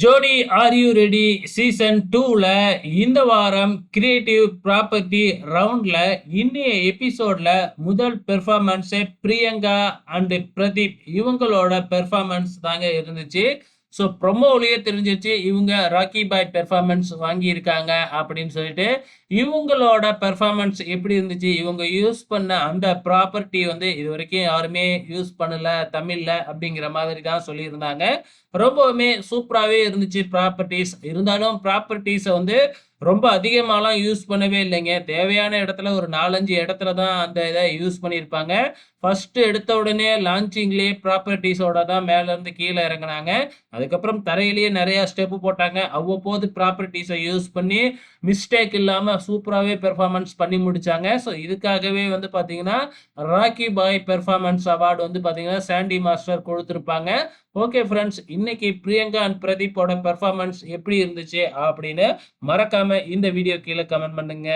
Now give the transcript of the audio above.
ஜோடி are you ready season 2ல இந்த வாரம் கிரியேட்டிவ் ப்ராப்பர்ட்டி ரவுண்ட்ல இன்னைய எபிசோட்ல முதல் பெர்ஃபார்மன்ஸே பிரியங்கா அண்ட் பிரதீப் இவங்களோட பெர்ஃபார்மன்ஸ் தாங்க இருந்துச்சு. ஸோ ப்ரொமோலயே தெரிஞ்சிச்சு இவங்க ராக்கி பாய் பெர்ஃபார்மன்ஸ் வாங்கியிருக்காங்க அப்படின்னு சொல்லிட்டு. இவங்களோட பெர்ஃபார்மன்ஸ் எப்படி இருந்துச்சு, இவங்க யூஸ் பண்ண அந்த ப்ராப்பர்ட்டி வந்து இது வரைக்கும் யாருமே யூஸ் பண்ணல தமிழ்ல அப்படிங்கிற மாதிரி தான் சொல்லியிருந்தாங்க. ரொம்பவுமே சூப்பராகவே இருந்துச்சு ப்ராப்பர்ட்டிஸ். இருந்தாலும் ப்ராப்பர்ட்டிஸை வந்து ரொம்ப அதிகமாலாம் யூஸ் பண்ணவே இல்லைங்க. தேவையான இடத்துல ஒரு 4-5 இடத்துல தான் அந்த இதை யூஸ் பண்ணியிருப்பாங்க. ஃபர்ஸ்ட் எடுத்த உடனே லான்ச்சிங்லேயே ப்ராப்பர்ட்டிஸோட தான் மேலேருந்து கீழே இறங்குனாங்க. அதுக்கப்புறம் தரையிலேயே நிறையா ஸ்டெப்பு போட்டாங்க. அவ்வப்போது ப்ராப்பர்ட்டிஸை யூஸ் பண்ணி மிஸ்டேக் இல்லாமல் சூப்பராகவே பெர்ஃபார்மன்ஸ் பண்ணி முடிச்சாங்க. ஸோ இதுக்காகவே வந்து பார்த்தீங்கன்னா ராக்கி பாய் பெர்ஃபார்மன்ஸ் அவார்டு வந்து பார்த்தீங்கன்னா சாண்டி மாஸ்டர் கொடுத்துருப்பாங்க. ஓகே ஃப்ரெண்ட்ஸ், இன்னைக்கு பிரியங்கா அண்ட் பிரதீப்போட பெர்ஃபார்மன்ஸ் எப்படி இருந்துச்சு அப்படின்னு மறக்காம இந்த வீடியோ கீழே கமெண்ட் பண்ணுங்க.